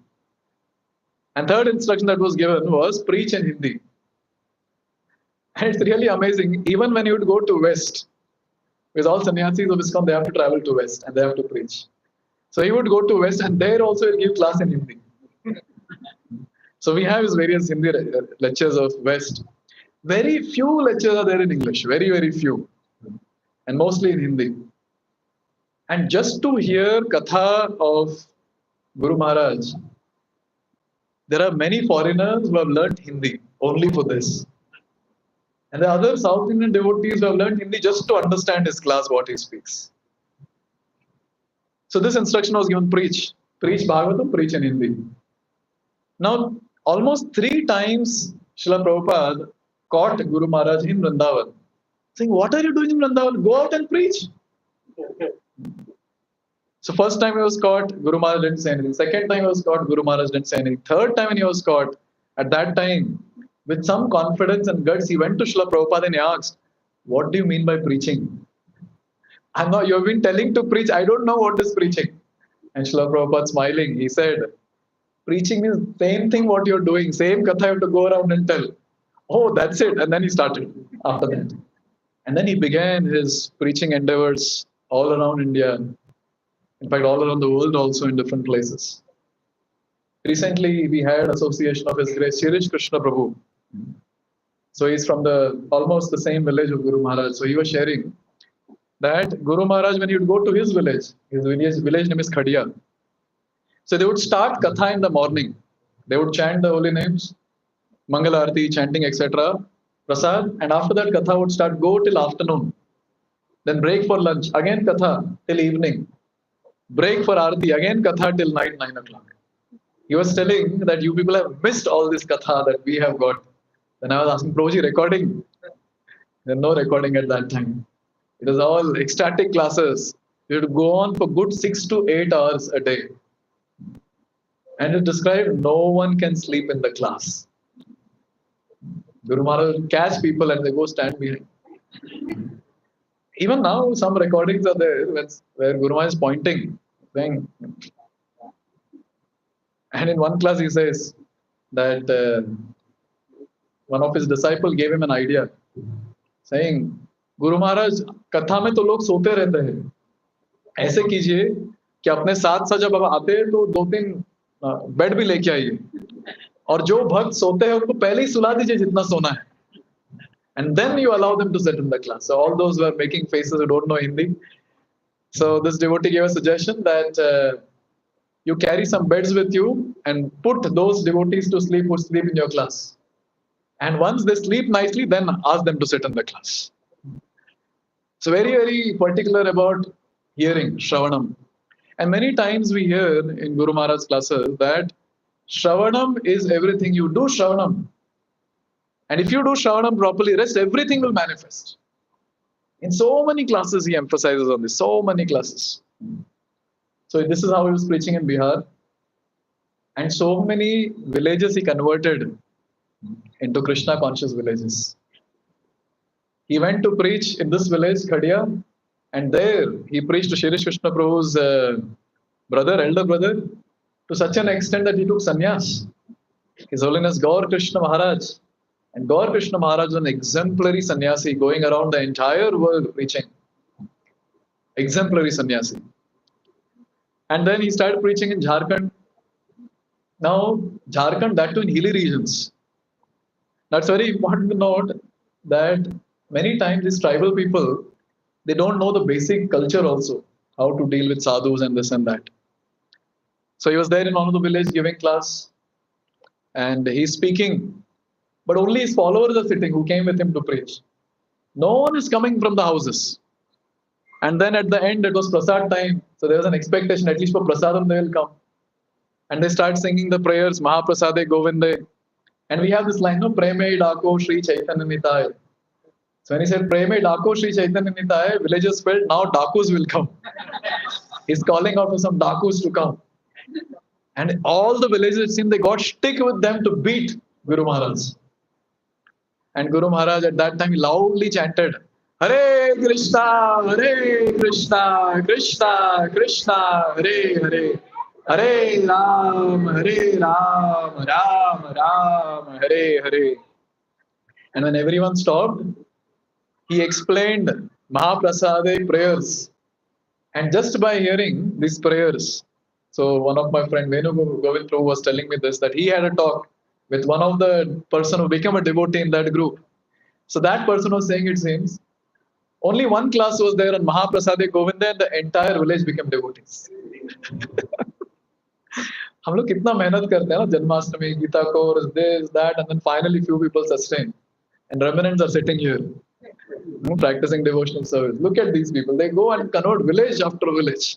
And third instruction that was given was, preach in Hindi. And it's really amazing, even when you would go to West, because all sannyasis of ISKCON, they have to travel to West and they have to preach. So he would go to West and there also he'll give class in Hindi. So we have his various Hindi lectures of West. Very few lectures are there in English, very, very few. And mostly in Hindi. And just to hear Katha of Guru Maharaj, there are many foreigners who have learnt Hindi only for this. And the other South Indian devotees who have learnt Hindi just to understand his class, what he speaks. So this instruction was given, preach. Preach Bhagavatam, preach in Hindi. Now, almost 3 times Srila Prabhupada caught Guru Maharaj in Vrindavan, saying, what are you doing in Vrindavan? Go out and preach. So first time he was caught, Guru Maharaj didn't say anything. Second time he was caught, Guru Maharaj didn't say anything. Third time when he was caught, at that time, with some confidence and guts, he went to Srila Prabhupada and he asked, what do you mean by preaching? You have been telling to preach, I don't know what is preaching. And Srila Prabhupada smiling, he said, preaching means same thing what you're doing, same katha you have to go around and tell. Oh, that's it. And then he started after that. And then he began his preaching endeavors all around India. In fact, all around the world also in different places. Recently, we had association of His Grace Shirish Krishna Prabhu. So he's from almost the same village of Guru Maharaj. So he was sharing that Guru Maharaj, when he would go to his village name is Khadiya. So they would start Katha in the morning. They would chant the holy names, Mangala Arati, chanting, etc. Prasad. And after that, Katha would go till afternoon. Then break for lunch. Again Katha till evening. Break for Arati. Again Katha till night, 9 o'clock. He was telling that you people have missed all this Katha that we have got. Then I was asking, Prabhuji, recording? There was no recording at that time. It was all ecstatic classes. We would go on for good 6 to 8 hours a day. And it described no one can sleep in the class. Guru Maharaj will catch people and they go stand behind. Even now, some recordings are there where Guru Maharaj is pointing, saying, and in one class he says that one of his disciples gave him an idea, saying, Guru Maharaj, कथा में तो लोग सोते रहते हैं. ऐसे कीजिए कि अपने साथ साथ जब आते हैं तो 2-3 बेड भी लेके आइए. और जो भक्त सोते हैं उनको पहले ही सुला दीजिए जितना सोना है. And then you allow them to sit in the class. So all those who are making faces who don't know Hindi. So this devotee gave a suggestion that you carry some beds with you and put those devotees to sleep who sleep in your class. And once they sleep nicely, then ask them to sit in the class. So very, very particular about hearing, Shravanam. And many times we hear in Guru Maharaj's classes that Shravanam is everything. You do Shravanam. And if you do Shravanam properly, rest everything will manifest. In so many classes, he emphasizes on this, so many classes. So this is how he was preaching in Bihar. And so many villages he converted into Krishna conscious villages. He went to preach in this village, Khadia, and there he preached to Shri Krishna Prabhu's elder brother, to such an extent that he took sannyas. His Holiness Gaur Krishna Maharaj. And Gaur Krishna Maharaj was an exemplary sannyasi going around the entire world preaching. Exemplary sannyasi. And then he started preaching in Jharkhand. Now, Jharkhand, that too in hilly regions. That's very important to note that many times these tribal people, they don't know the basic culture also, how to deal with sadhus and this and that. So he was there in one of the village giving class and he's speaking, but only his followers are sitting who came with him to preach. No one is coming from the houses. And then at the end, it was prasad time. So there was an expectation, at least for prasadam, they will come. And they start singing the prayers, Mahaprasade Govinde. And we have this line, no, Preme Dako Shri Chaitanya Nitaya. So when he said Preme Dako Shri Chaitanya Nitaya, villagers felt now Dakus will come. He's calling out for some Dakus to come. And all the villagers, it seemed they got stick with them to beat Guru Maharaj. And Guru Maharaj at that time loudly chanted, Hare Krishna, Krishna Krishna, Hare Hare. Hare Ram, Ram Ram, Hare Hare. And when everyone stopped, he explained Mahaprasade prayers. And just by hearing these prayers, so one of my friend Radha Govind was telling me this, that he had a talk with one of the person who became a devotee in that group. So that person was saying, it seems, only one class was there on Mahaprasade Govinda and the entire village became devotees. हम लोग कितना मेहनत करते हैं ना Janmashtami Gita course this that and then finally few people sustain and remnants are sitting here practicing devotional service. Look at these people, they go and convert village after village.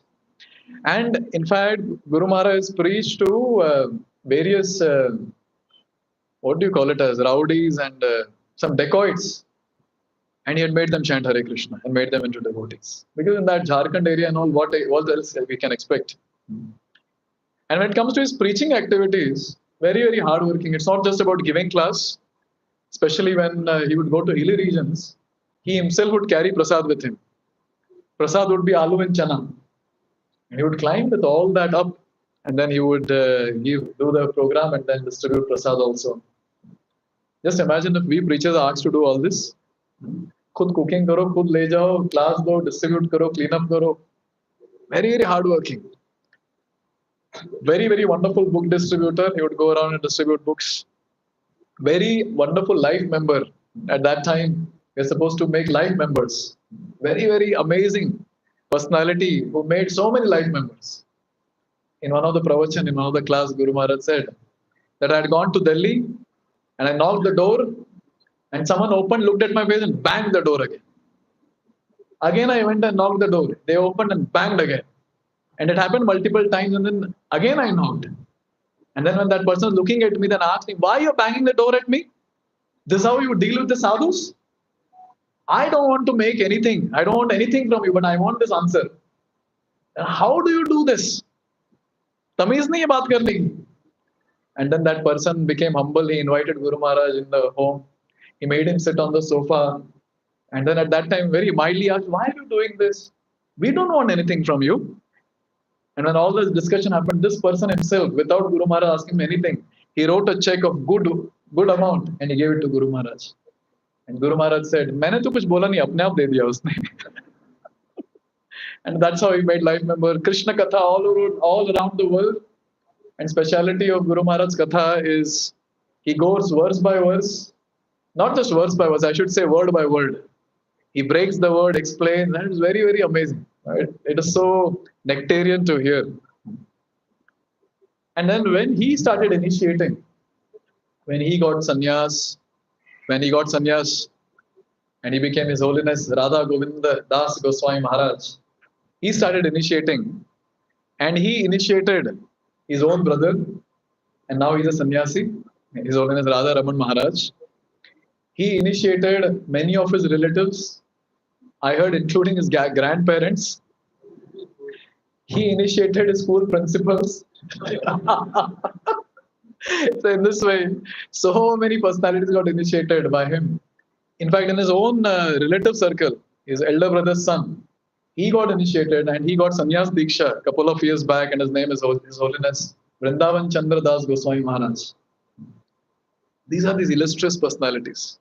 And in fact Guru Maharaj preached to various what do you call it as rowdies and some dacoits, and he had made them chant Hare Krishna and made them into devotees, because in that Jharkhand area and all, what else we can expect. And when it comes to his preaching activities, very, very hardworking. It's not just about giving class, especially when he would go to hilly regions. He himself would carry prasad with him. Prasad would be aloo and chana. And he would climb with all that up, and then he would do the program and then distribute prasad also. Just imagine if we preachers are asked to do all this. Khud cooking karo, khud le jao, class do, distribute karo, clean up karo. Very, very hardworking. Very, very wonderful book distributor. He would go around and distribute books. Very wonderful life member. At that time, we're supposed to make life members. Very, very amazing personality who made so many life members. In one of the pravachan, in one of the class, Guru Maharaj said that I had gone to Delhi and I knocked the door and someone opened, looked at my face and banged the door again. Again, I went and knocked the door. They opened and banged again. And it happened multiple times, and then again I knocked. And then when that person was looking at me, then asked me, why are you banging the door at me? This is how you deal with the sadhus? I don't want to make anything. I don't want anything from you, but I want this answer. And how do you do this? Tamiz nahi hai baat karne ki. And then that person became humble. He invited Guru Maharaj in the home. He made him sit on the sofa. And then at that time, very mildly asked, why are you doing this? We don't want anything from you. And when all this discussion happened, this person himself, without Guru Maharaj asking him anything, he wrote a check of good amount and he gave it to Guru Maharaj. And Guru Maharaj said, "Maine to kuch bola nahi, apne aap de diya usne." And that's how he made life member. Krishna Katha all around the world. And speciality of Guru Maharaj's Katha is he goes verse by verse Not just verse by verse, I should say word by word. He breaks the word, explains. That is very, very amazing. Right? It is so nectarian to hear. And then when he started initiating, when he got sannyas, when he got sannyas and he became His Holiness Radha Govind Das Goswami Maharaj, he started initiating and he initiated his own brother and now he's a sannyasi, His Holiness Radha Raman Maharaj. He initiated many of his relatives, I heard including his grandparents. He initiated his school principals. So in this way, so many personalities got initiated by him. In fact, in his own relative circle, his elder brother's son, he got initiated and he got sannyas diksha a couple of years back, and his name is His Holiness Vrindavan Chandra Das Goswami Maharaj. These are these illustrious personalities.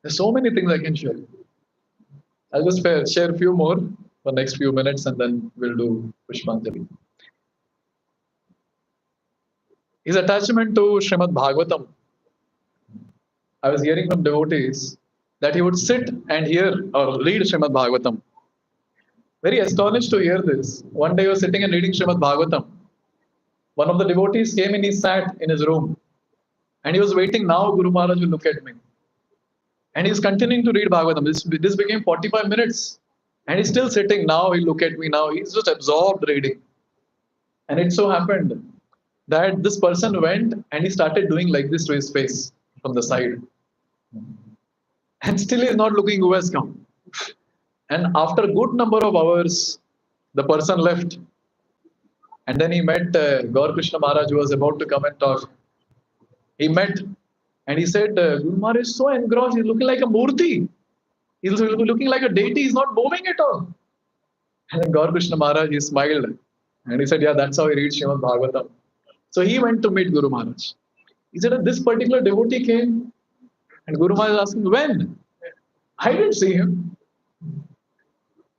There's so many things I can share. I'll just share a few more for next few minutes and then we'll do Pushpanjali. His attachment to Srimad Bhagavatam. I was hearing from devotees that he would sit and hear or read Srimad Bhagavatam. Very astonished to hear this. One day he was sitting and reading Srimad Bhagavatam. One of the devotees came and he sat in his room and he was waiting. Now Guru Maharaj will look at me. And he's continuing to read Bhagavatam. This became 45 minutes. And he's still sitting. Now he'll look at me. Now he's just absorbed reading. And it so happened that this person went and he started doing like this to his face from the side. And still he's not looking who has come. And after a good number of hours, the person left. And then he met Gaur Krishna Maharaj, who was about to come and talk. He met and he said, Guru Maharaj is so engrossed, he's looking like a murti. He's looking like a deity, he's not moving at all. And then Gaur Krishna Maharaj, he smiled. And he said, yeah, that's how he reads Srimad Bhagavatam. So he went to meet Guru Maharaj. He said, this particular devotee came. And Guru Maharaj asking, when? I didn't see him.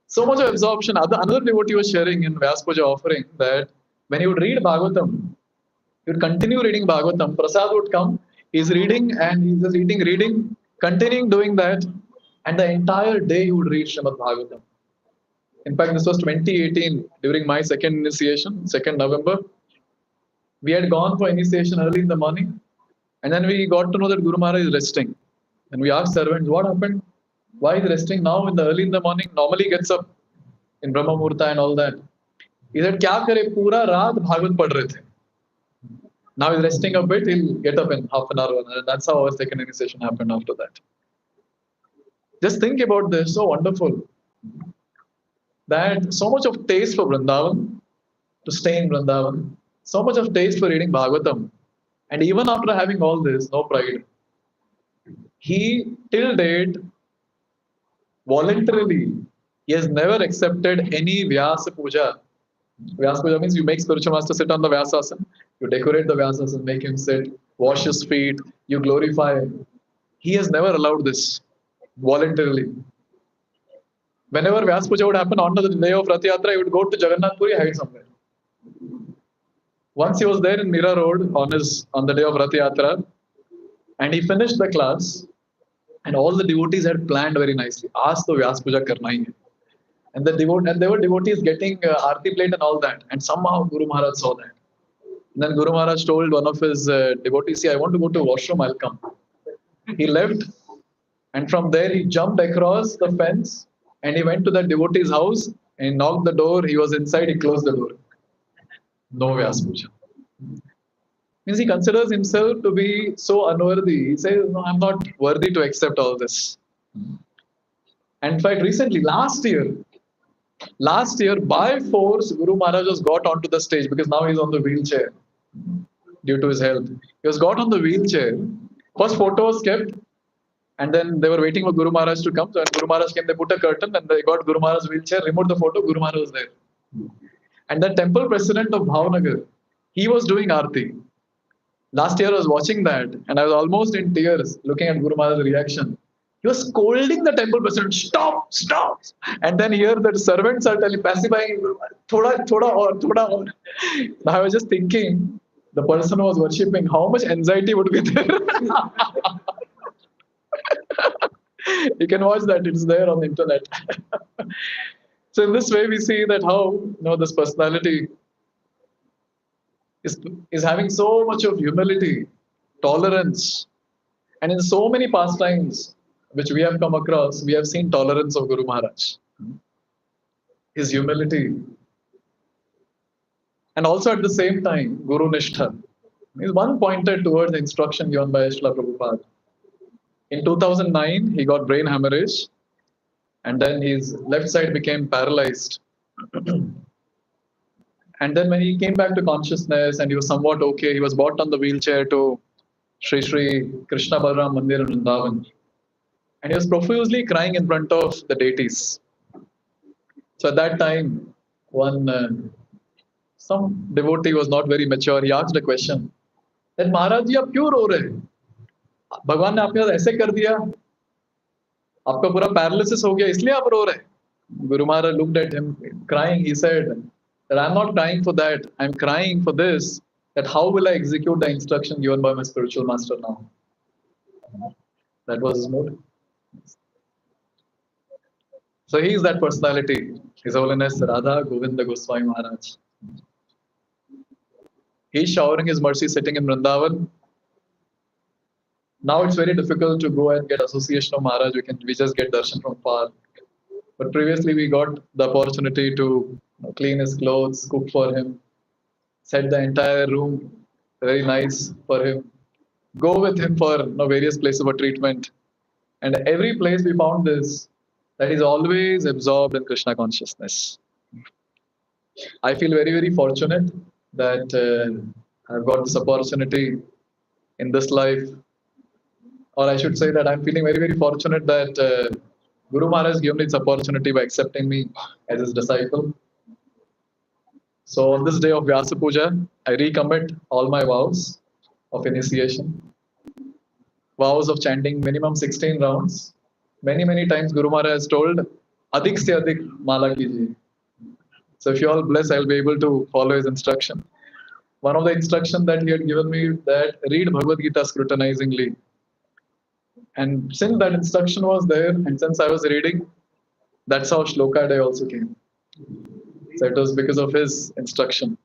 So much of absorption. Another devotee was sharing in Vyasa Puja offering that when he would read Bhagavatam, he would continue reading Bhagavatam. Prasad would come, he's reading and he's just eating, reading, continuing doing that. And the entire day he would read Srimad Bhagavatam. In fact, this was 2018 during my second initiation, 2nd November. We had gone for initiation early in the morning. And then we got to know that Guru Maharaj is resting. And we asked servants, what happened? Why is he resting now early in the morning? Normally he gets up in Brahma Murta and all that. He said, kya kare, pura raat Bhagavat pad rahe the. Now he's resting a bit, he'll get up in half an hour. And that's how our second initiation happened after that. Just think about this, so wonderful. That so much of taste for Vrindavan, to stay in Vrindavan, so much of taste for reading Bhagavatam. And even after having all this, no pride. He, till date, voluntarily, he has never accepted any Vyasa Puja. Vyasa Puja means you make spiritual master sit on the Vyasasana, you decorate the Vyasasana, make him sit, wash his feet, you glorify him. He has never allowed this voluntarily. Whenever Vyasa Puja would happen on the day of Rath Yatra, he would go to Jagannath Puri, hide somewhere. Once he was there in Mira Road on the day of Rath Yatra, and he finished the class, and all the devotees had planned very nicely. Ask the Vyasa Puja karna hi hai. And there were devotees getting Aarti plate and all that. And somehow Guru Maharaj saw that. And then Guru Maharaj told one of his devotees, see, I want to go to washroom, I'll come. He left. And from there, he jumped across the fence and he went to that devotee's house and he knocked the door. He was inside, he closed the door. No Vyasa Puja. Means he considers himself to be so unworthy. He says, no, I'm not worthy to accept all this. And in fact, recently, last year, by force, Guru Maharaj was got onto the stage because now he's on the wheelchair due to his health. He was got on the wheelchair. First photo was kept. And then they were waiting for Guru Maharaj to come. So when Guru Maharaj came, they put a curtain and they got Guru Maharaj's wheelchair, removed the photo, Guru Maharaj was there. And the temple president of Bhavnagar, he was doing Aarti. Last year I was watching that and I was almost in tears looking at Guru Maharaj's reaction. He was scolding the temple president, stop, stop. And then here the servants are pacifying, thoda aur. Now I was just thinking, the person who was worshipping, how much anxiety would be there? You can watch that, it's there on the internet. So in this way, we see that how this personality is, is having so much of humility, tolerance, and in so many pastimes which we have come across, we have seen tolerance of Guru Maharaj, his humility, and also at the same time, Guru Nishtha. Is one pointed towards the instruction given by Srila Prabhupada. In 2009, he got brain hemorrhage, and then his left side became paralyzed. And then when he came back to consciousness and he was somewhat okay, he was brought on the wheelchair to Sri Sri Krishna Balram Mandir in Vrindavan. And he was profusely crying in front of the deities. So at that time, some devotee was not very mature. He asked a question that Maharaj ji, आप क्यों रो रहे हैं? भगवान ने आपके साथ ऐसे कर दिया, आपका पूरा पैरालिसिस हो गया, इसलिए आप रो रहे हैं. Guru Maharaj looked at him crying. He said that I'm not crying for that. I'm crying for this, that how will I execute the instruction given by my spiritual master now? That was his mood. So he is that personality, His Holiness Radha Govind Goswami Maharaj. He is showering his mercy sitting in Vrindavan. Now it's very difficult to go and get association of Maharaj. We just get darshan from far. But previously we got the opportunity to clean his clothes, cook for him, set the entire room very nice for him, go with him for various places of treatment. And every place we found this, that is always absorbed in Krishna consciousness. I feel very, very fortunate that I've got this opportunity in this life. Or I should say that I'm feeling very, very fortunate that Guru Maharaj has given me this opportunity by accepting me as his disciple. So on this day of Vyasa Puja, I recommit all my vows of initiation. Vows of chanting minimum 16 rounds. Many, many times Guru Maharaj has told, Adik se adik mala kijiye. So if you all bless, I'll be able to follow his instruction. One of the instructions that he had given me that read Bhagavad Gita scrutinizingly. And since that instruction was there, and since I was reading, that's how Shloka Day also came. So it was because of his instruction.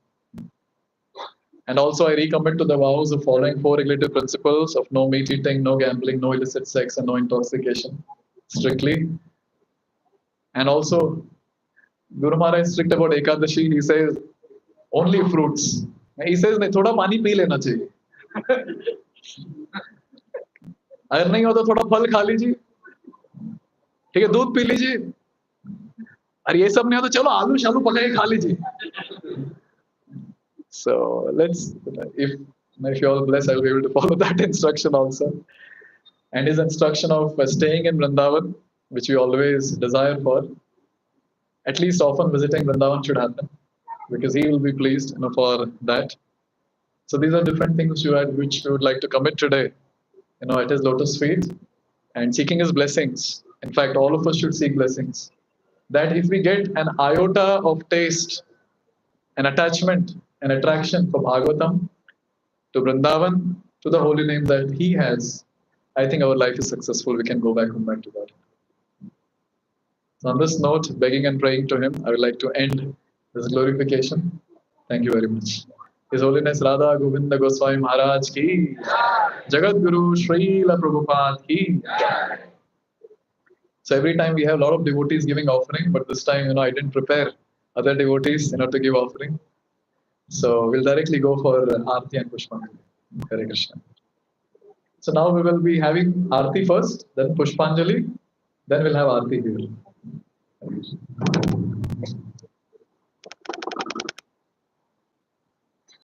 And also I recommit to the vows of following 4 regulative principles of no meat eating, no gambling, no illicit sex, and no intoxication, strictly. And also, Guru Maharaj is strict about Ekadashi. He says, only fruits. He says, नहीं थोड़ा पानी P लेना चाहिए. अगर नहीं हो तो थोड़ा फल खा लीजिए, ठीक है, दूध पी लीजिए, और ये सब नहीं हो तो चलो आलू शालू पका के खा लीजिए. So if you all bless, I will be able to follow that instruction also. And his instruction of staying in Vrindavan, which we always desire for, at least often visiting Vrindavan should happen, because he will be pleased for that. So these are different things which we would like to commit today, at his lotus feet, and seeking his blessings. In fact, all of us should seek blessings. That if we get an iota of taste, an attachment, an attraction for Bhagavatam, to Vrindavan, to the holy name that he has, I think our life is successful. We can go back home back to God. So on this note, begging and praying to him, I would like to end this glorification. Thank you very much. His Holiness Radha Govind Goswami Maharaj ki, Jagat Guru Srila Prabhupada ki. So every time we have a lot of devotees giving offering, but this time, I didn't prepare other devotees, to give offering. So we'll directly go for Aarti and Pushpanjali. Hare Krishna. So now we will be having Aarti first, then Pushpanjali, then we'll have Aarti here.